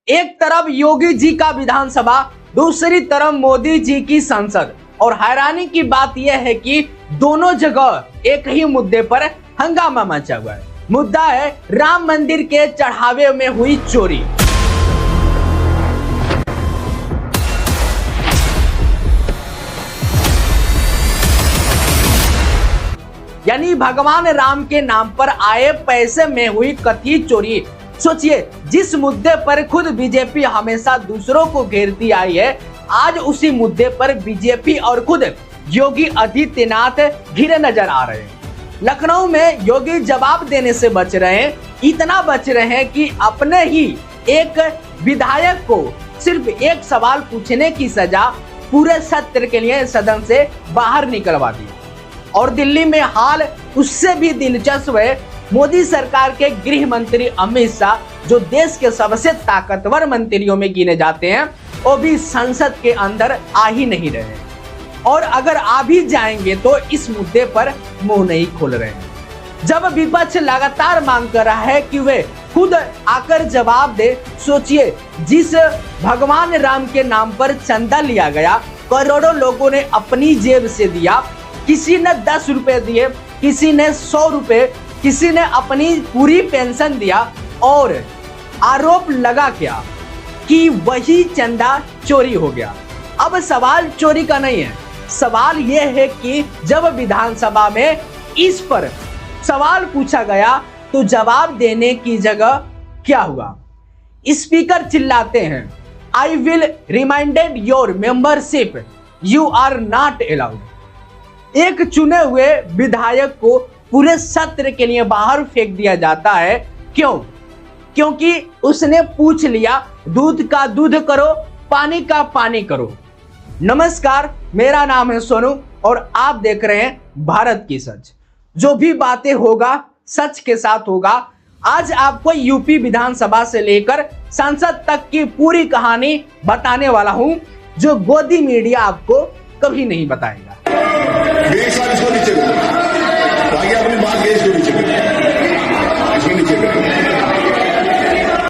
एक तरफ योगी जी का विधानसभा, दूसरी तरफ मोदी जी की संसद। और हैरानी की बात यह है कि दोनों जगह एक ही मुद्दे पर हंगामा मचा हुआ है। मुद्दा है राम मंदिर के चढ़ावे में हुई चोरी। यानी भगवान राम के नाम पर आए पैसे में हुई कथित चोरी। सोचिए, जिस मुद्दे पर खुद बीजेपी हमेशा दूसरों को घेरती आई है, आज उसी मुद्दे पर बीजेपी और खुद योगी आदित्यनाथ घिरे नजर आ रहे हैं। लखनऊ में योगी जवाब देने से बच रहे हैं, इतना बच रहे हैं कि अपने ही एक विधायक को सिर्फ एक सवाल पूछने की सजा पूरे सत्र के लिए सदन से बाहर निकलवा दी। और दिल्ली में हाल उससे भी दिलचस्प है। मोदी सरकार के गृह मंत्री अमित शाह, जो देश के सबसे ताकतवर मंत्रियों में गिने जाते हैं, वो भी संसद के अंदर आ ही नहीं रहे और अगर आ भी जाएंगे तो इस मुद्दे पर मुंह नहीं खोल रहे हैं। जब विपक्ष लगातार मांग कर रहा है कि वे खुद आकर जवाब दे। सोचिए, जिस भगवान राम के नाम पर चंदा लिया गया, करोड़ों लोगों ने अपनी जेब से दिया, किसी ने 10 रुपए दिए, किसी ने 100 रुपए, किसी ने अपनी पूरी पेंशन दिया और आरोप लगा क्या कि वही चंदा चोरी हो गया। अब सवाल चोरी का नहीं है, सवाल यह है कि जब विधानसभा में इस पर सवाल पूछा गया तो जवाब देने की जगह क्या हुआ। स्पीकर चिल्लाते हैं, I will reminded your membership, you are not allowed. एक चुने हुए विधायक को पूरे सत्र के लिए बाहर फेंक दिया जाता है। क्यों? क्योंकि उसने पूछ लिया, दूध का दूध करो, पानी का पानी करो। नमस्कार, मेरा नाम है सोनू और आप देख रहे हैं भारत की सच। जो भी बातें होगा सच के साथ होगा। आज आपको यूपी विधानसभा से लेकर संसद तक की पूरी कहानी बताने वाला हूं, जो गोदी मीडिया आपको कभी नहीं बताएगा।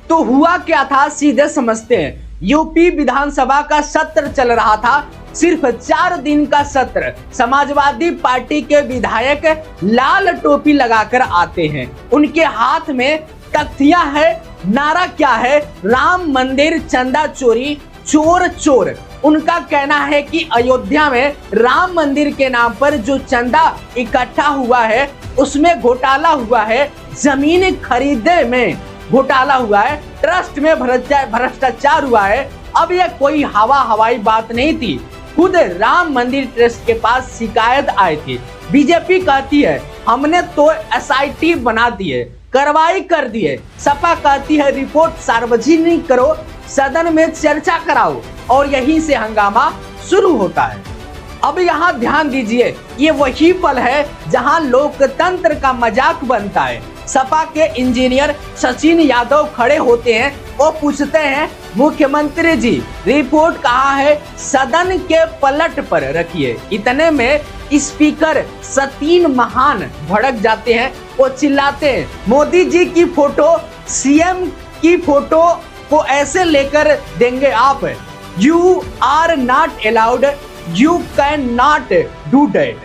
तो हुआ क्या था, सीधे समझते हैं। यूपी विधानसभा का सत्र चल रहा था, सिर्फ 4 दिन का सत्र। समाजवादी पार्टी के विधायक लाल टोपी लगाकर आते हैं, उनके हाथ में तख्तियां है। नारा क्या है? राम मंदिर चंदा चोरी, चोर चोर। उनका कहना है कि अयोध्या में राम मंदिर के नाम पर जो चंदा इकट्ठा हुआ है उसमें घोटाला हुआ है, जमीन खरीदने में घोटाला हुआ है, ट्रस्ट में भ्रष्टाचार हुआ है। अब यह कोई हवाई बात नहीं थी, खुद राम मंदिर ट्रस्ट के पास शिकायत आई थी। बीजेपी कहती है हमने तो SIT बना दी है, कार्रवाई कर दी है। सपा कहती है रिपोर्ट सार्वजनिक करो, सदन में चर्चा कराओ, और यहीं से हंगामा शुरू होता है। अब यहाँ ध्यान दीजिए, ये वही पल है जहाँ लोकतंत्र का मजाक बनता है। सपा के इंजीनियर सचिन यादव खड़े होते हैं, वो पूछते हैं मुख्यमंत्री जी रिपोर्ट कहाँ है, सदन के पलट पर रखिए। इतने में स्पीकर सतीन महान भड़क जाते हैं, वो चिल्लाते हैं मोदी जी की फोटो, CM की फोटो को ऐसे लेकर देंगे आप, you are not allowed, you can not do that.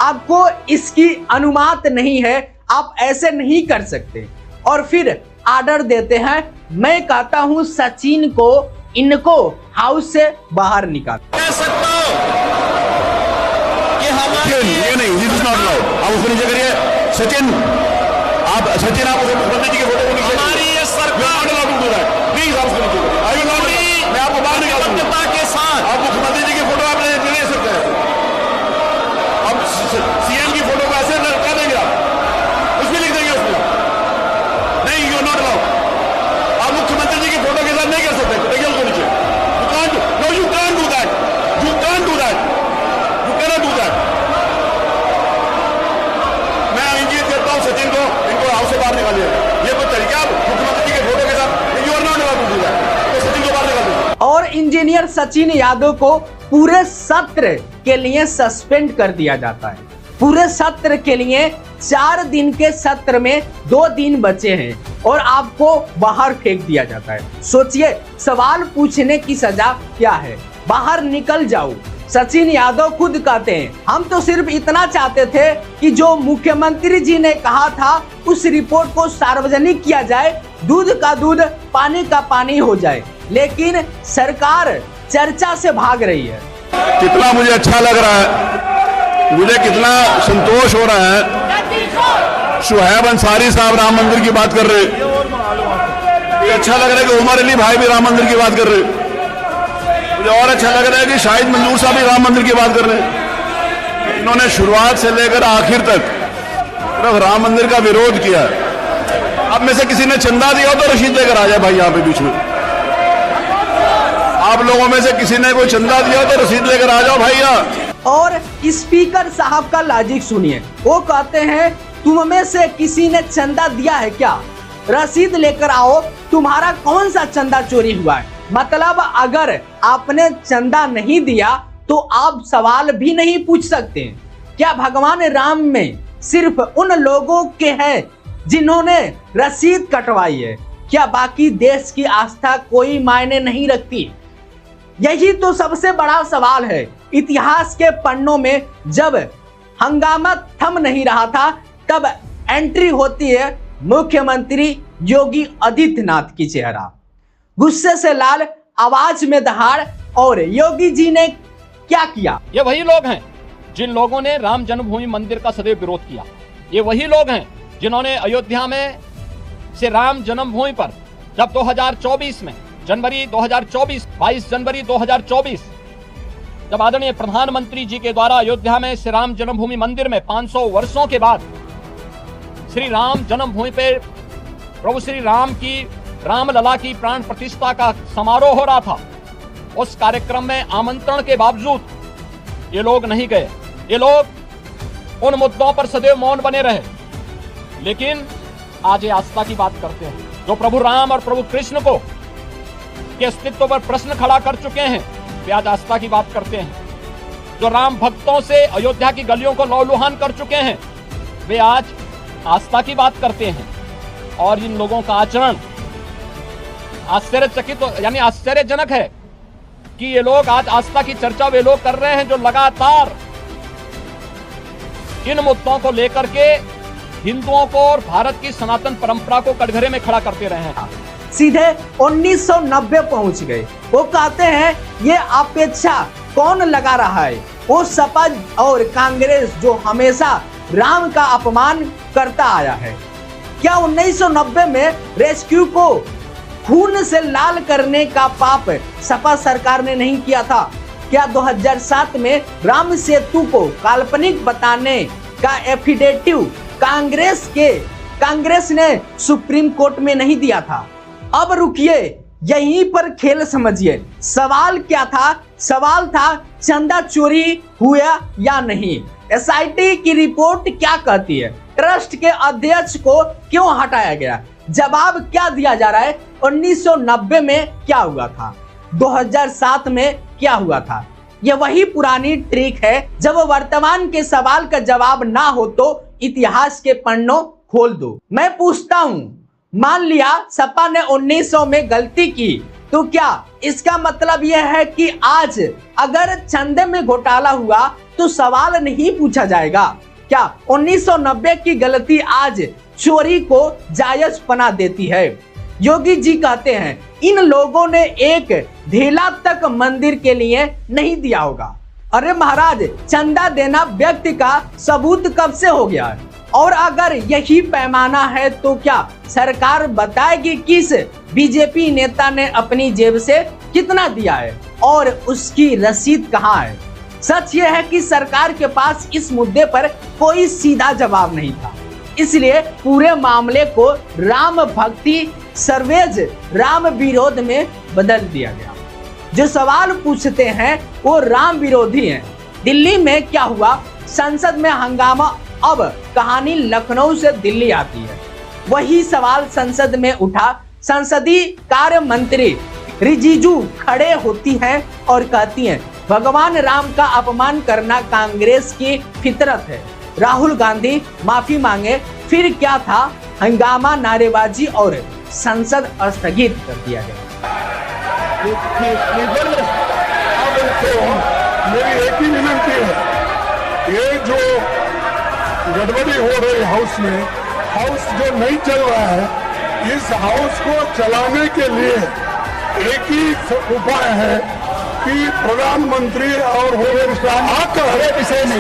आपको इसकी अनुमति नहीं है, आप ऐसे नहीं कर सकते। और फिर ऑर्डर देते हैं, मैं कहता हूं सचिन को इनको हाउस से बाहर निकाल। ये नहीं, दिस इज नॉट अलाउड। आप उसको नीचे करिए। सचिन आप मुख्यमंत्री जी के फोटो को नीचे, हमारी ये सरकार प्लीज आप उसको नीचे करिए। आई विल नॉट, मैं आपको बाहर निकालूंगा के साथ। आप मुख्यमंत्री जी की फोटो आप ले सकते हैं, अब CM की फोटो को ऐसे कर देंगे, आप उसमें लिख देंगे उसमें नहीं, यू नॉट अलाउड। आप मुख्यमंत्री जी की फोटो के साथ नहीं कर सकते, देखिए उसको नीचे। You can't do that, you can't do that, you cannot do that. मैं इंगित करता हूं सचिन को, इनको हाउस से बाहर निकालिए। ये कोई तरीका मुख्यमंत्री जी के फोटो के साथ, you are not allowed to do that, तो सचिन को बाहर निकाल दीजिए। और इंजीनियर सचिन यादव को पूरे सत्र के लिए सस्पेंड कर दिया जाता है, पूरे सत्र के लिए 4 दिन के सत्र में 2 दिन बचे हैं और आपको बाहर फेंक दिया जाता है। सोचिए, सवाल पूछने की सजा क्या है? बाहर निकल जाओ। सचिन यादव खुद कहते हैं, हम तो सिर्फ इतना चाहते थे कि जो मुख्यमंत्री जी ने कहा था उस रिपोर्ट को सार्वजनिक किया जाए, दूध का दूध पानी का पानी हो जाए, लेकिन सरकार चर्चा से भाग रही है। कितना मुझे अच्छा लग रहा है, मुझे कितना संतोष हो रहा है। शुहैब अंसारी साहब राम मंदिर की बात कर रहे, मुझे अच्छा लग रहा है कि उमर अली भाई भी राम मंदिर की बात कर रहे। मुझे और अच्छा लग रहा है कि शाहिद मंजूर साहब भी राम मंदिर की बात कर रहे हैं। इन्होंने शुरुआत से लेकर आखिर तक सिर्फ राम मंदिर का विरोध किया। अब में से किसी ने चंदा दिया तो रसीद लेकर आ जाए भाई, यहाँ पे बीच में आप लोगों में से किसी ने कोई चंदा दिया तो रसीद लेकर आ जाओ भाई यहाँ। और स्पीकर साहब का लॉजिक सुनिए, वो कहते हैं तुम में से किसी ने चंदा दिया है क्या? रसीद लेकर आओ, तुम्हारा कौन सा चंदा चोरी हुआ है? मतलब अगर आपने चंदा नहीं दिया तो आप सवाल भी नहीं पूछ सकते। क्या भगवान राम में सिर्फ उन लोगों के हैं जिन्होंने रसीद कटवाई है? क्या बाकी देश की आस्था कोई मायने नहीं रखती? यही तो सबसे बड़ा सवाल है। इतिहास के पन्नों में जब हंगामा थम नहीं रहा था, तब एंट्री होती है मुख्यमंत्री योगी आदित्यनाथ की चेहरा। गुस्से से लाल, आवाज में दहाड़, और योगी जी ने क्या किया? ये वही लोग हैं जिन लोगों ने राम जन्मभूमि मंदिर का सदैव विरोध किया। ये वही लोग हैं जिन्होंने अयोध्या में से राम जन्मभूमि पर जब 2024 में जनवरी 2024 22 जनवरी 2024 जब आदरणीय प्रधानमंत्री जी के द्वारा अयोध्या में श्री राम जन्मभूमि मंदिर में 500 वर्षों के बाद श्री राम जन्मभूमि पे प्रभु श्री राम की रामलला की प्राण प्रतिष्ठा का समारोह हो रहा था, उस कार्यक्रम में आमंत्रण के बावजूद ये लोग नहीं गए। ये लोग उन मुद्दों पर सदैव मौन बने रहे। लेकिन आज ये आस्था की बात करते हैं, जो प्रभु राम और प्रभु कृष्ण को के अस्तित्व पर प्रश्न खड़ा कर चुके हैं, वे आज आस्था की बात करते हैं। जो राम भक्तों से अयोध्या की गलियों को लौलुहान कर चुके हैं, वे आज आस्था की बात करते हैं। और इन लोगों का आचरण आश्चर्यचकित यानी आश्चर्यजनक है कि ये लोग आज आस्था की चर्चा वे लोग कर रहे हैं जो लगातार इन मुद्दों को लेकर के हिंदुओं को और भारत की सनातन परंपरा को कटघरे में खड़ा करते रहे हैं। सीधे 1990 पहुंच गए। वो कहते हैं ये अपेक्षा कौन लगा रहा है? वो सपा और कांग्रेस जो हमेशा राम का अपमान करता आया है। क्या 1990 में रेस्क्यू को खून से लाल करने का पाप सपा सरकार ने नहीं किया था? क्या 2007 में राम सेतु को काल्पनिक बताने का एफिडेविट कांग्रेस ने सुप्रीम कोर्ट में नहीं दिया था? अब रुकिए, यहीं पर खेल समझिए। सवाल क्या था? सवाल था चंदा चोरी हुआ या नहीं। एसआईटी की रिपोर्ट क्या कहती है? ट्रस्ट के अध्यक्ष को क्यों हटाया गया? जवाब क्या दिया जा रहा है? 1990 में क्या हुआ था? 2007 में क्या हुआ था? यह वही पुरानी ट्रिक है। जब वर्तमान के सवाल का जवाब ना हो तो इतिहास के पन्नों खोल दो। मैं पूछता हूं, मान लिया सपा ने 1900 में गलती की, तो क्या इसका मतलब यह है कि आज अगर चंदे में घोटाला हुआ तो सवाल नहीं पूछा जाएगा? क्या 1990 की गलती आज चोरी को जायज बना देती है? योगी जी कहते हैं इन लोगों ने एक ढेला तक मंदिर के लिए नहीं दिया होगा। अरे महाराज, चंदा देना व्यक्ति का सबूत कब से हो गया है? और अगर यही पैमाना है तो क्या सरकार बताएगी किस बीजेपी नेता ने अपनी जेब से कितना दिया है और उसकी रसीद कहां है? सच यह है कि सरकार के पास इस मुद्दे पर कोई सीधा जवाब नहीं था, इसलिए पूरे मामले को राम भक्ति सर्वेज राम विरोध में बदल दिया गया। जो सवाल पूछते हैं वो राम विरोधी हैं। दिल्ली में क्या हुआ? संसद में हंगामा। अब कहानी लखनऊ से दिल्ली आती है। वही सवाल संसद में उठा। संसदीय कार्य मंत्री रिजिजू खड़े होती हैं और कहती हैं भगवान राम का अपमान करना कांग्रेस की फितरत है। राहुल गांधी माफी मांगे, फिर क्या था हंगामा, नारेबाजी और संसद स्थगित कर दिया गया। मेरी एक ही विनती है, ये जो गड़बड़ी हो रही हाउस में, हाउस जो नहीं चल रहा है, इस हाउस को चलाने के लिए एक ही उपाय है कि प्रधानमंत्री और होम मिनिस्टर आकर विषय में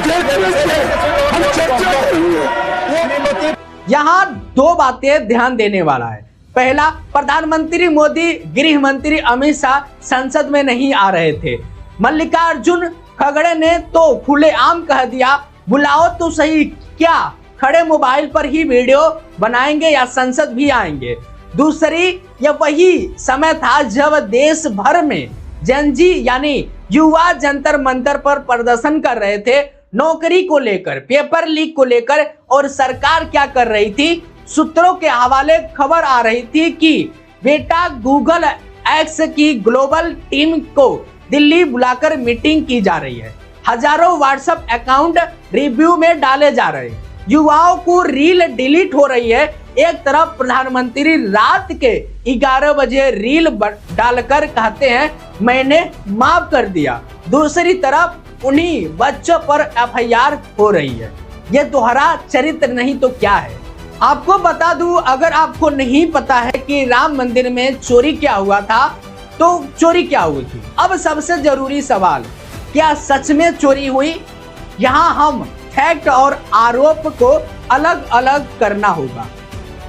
हम चर्चा करेंगे। यहाँ दो बातें ध्यान देने वाला है। पहला, प्रधानमंत्री मोदी, गृह मंत्री अमित शाह संसद में नहीं आ रहे थे। मल्लिकार्जुन खड़गे ने तो खुलेआम कह दिया, बुलाओ तो सही, क्या खड़े मोबाइल पर ही वीडियो बनाएंगे या संसद भी आएंगे। दूसरी, यह वही समय था जब देश भर में जनजी यानी युवा जंतर मंतर पर प्रदर्शन कर रहे थे, नौकरी को लेकर, पेपर लीक को लेकर, और सरकार क्या कर रही थी। सूत्रों के हवाले खबर आ रही थी कि बेटा गूगल एक्स की ग्लोबल टीम को दिल्ली बुलाकर मीटिंग की जा रही है। हजारों व्हाट्सएप अकाउंट रिव्यू में डाले जा रहे हैं, युवाओं को रील डिलीट हो रही है। एक तरफ प्रधानमंत्री रात के 11 बजे रील डालकर कहते हैं मैंने माफ कर दिया, दूसरी तरफ उन्हीं बच्चों पर एफआईआर हो रही है। ये दोहरा चरित्र नहीं तो क्या है। आपको बता दूं, अगर आपको नहीं पता है कि राम मंदिर में चोरी क्या हुआ था, तो चोरी क्या हुई थी। अब सबसे जरूरी सवाल, क्या सच में चोरी हुई? यहाँ हम फैक्ट और आरोप को अलग अलग करना होगा।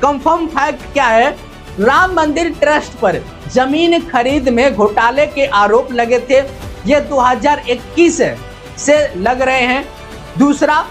कंफर्म फैक्ट क्या है? राम मंदिर ट्रस्ट पर जमीन खरीद में घोटाले के आरोप लगे थे, ये 2021 से लग रहे हैं। दूसरा,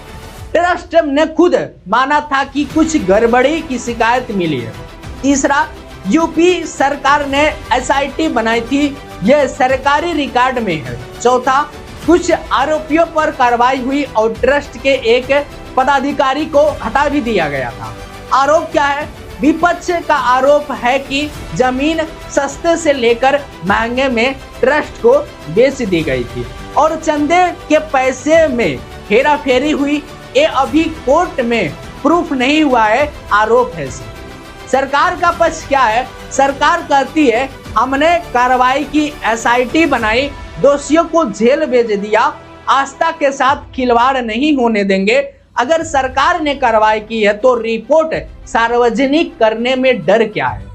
ट्रस्ट ने खुद माना था कि कुछ गड़बड़ी की शिकायत मिली है। तीसरा, यूपी सरकार ने एसआईटी बनाई थी, यह सरकारी रिकॉर्ड में है। चौथा, कुछ आरोपियों पर कार्रवाई हुई और ट्रस्ट के एक पदाधिकारी को हटा भी दिया गया था। आरोप क्या है? विपक्ष का आरोप है कि जमीन सस्ते से लेकर महंगे में ट्रस्ट को बेच दी गई थी और चंदे के पैसे में हेराफेरी हुई। ये अभी कोर्ट में प्रूफ नहीं हुआ है, आरोप है। सरकार का पक्ष क्या है? सरकार कहती है हमने कार्रवाई की, एसआईटी बनाई, दोषियों को जेल भेज दिया, आस्था के साथ खिलवाड़ नहीं होने देंगे। अगर सरकार ने कार्रवाई की है तो रिपोर्ट सार्वजनिक करने में डर क्या है?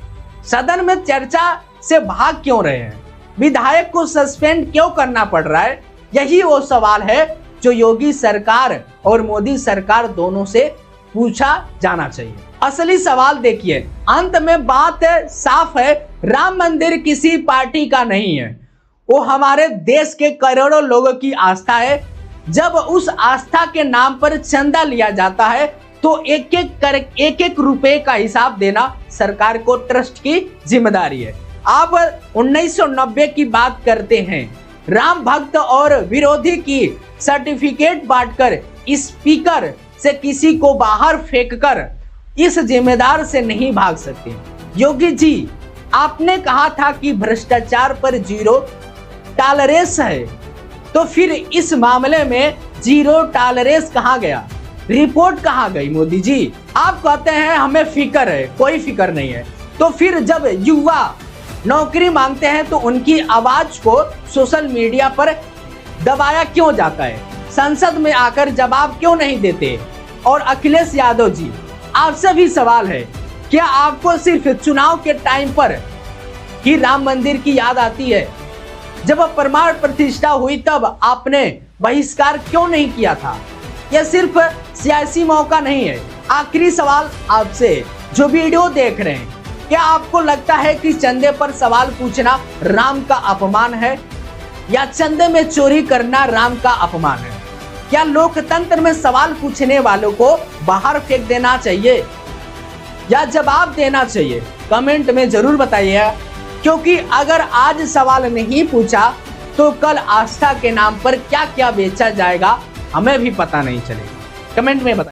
सदन में चर्चा से भाग क्यों रहे हैं? विधायक को सस्पेंड क्यों करना पड़ रहा है? यही वो सवाल है जो योगी सरकार और मोदी सरकार दोनों से पूछा जाना चाहिए। असली सवाल देखिए, अंत में बात साफ है, राम मंदिर किसी पार्टी का नहीं है, वो हमारे देश के करोड़ों लोगों की आस्था है। जब उस आस्था के नाम पर चंदा लिया जाता है तो एक एक रुपए का हिसाब देना सरकार को, ट्रस्ट की जिम्मेदारी है। आप 1990 की बात करते हैं, राम भक्त और विरोधी की सर्टिफिकेट बांटकर स्पीकर से किसी को बाहर फेंककर इस जिम्मेदार से नहीं भाग सकते। योगी जी, आपने कहा था कि भ्रष्टाचार पर जीरो टॉलरेंस है, तो फिर इस मामले में जीरो टॉलरेंस कहां गया? रिपोर्ट कहां गई? मोदी जी, आप कहते हैं हमें फिक्र है, कोई फिक्र नहीं है, तो फिर जब युवा नौकरी मांगते हैं तो उनकी आवाज को सोशल मीडिया पर दबाया क्यों जाता है? संसद में आकर जवाब क्यों नहीं देते? और अखिलेश यादव जी, आपसे भी सवाल है, क्या आपको सिर्फ चुनाव के टाइम पर ही राम मंदिर की याद आती है? जब प्रमाण प्रतिष्ठा हुई तब आपने बहिष्कार क्यों नहीं किया था? यह सिर्फ सियासी मौका नहीं है। आखिरी सवाल आपसे जो वीडियो देख रहे हैं, क्या आपको लगता है कि चंदे पर सवाल पूछना राम का अपमान है या चंदे में चोरी करना राम का अपमान है? क्या लोकतंत्र में सवाल पूछने वालों को बाहर फेंक देना चाहिए या जवाब देना चाहिए? कमेंट में जरूर बताइए, क्योंकि अगर आज सवाल नहीं पूछा तो कल आस्था के नाम पर क्या क्या बेचा जाएगा हमें भी पता नहीं चलेगा। कमेंट में बताइए।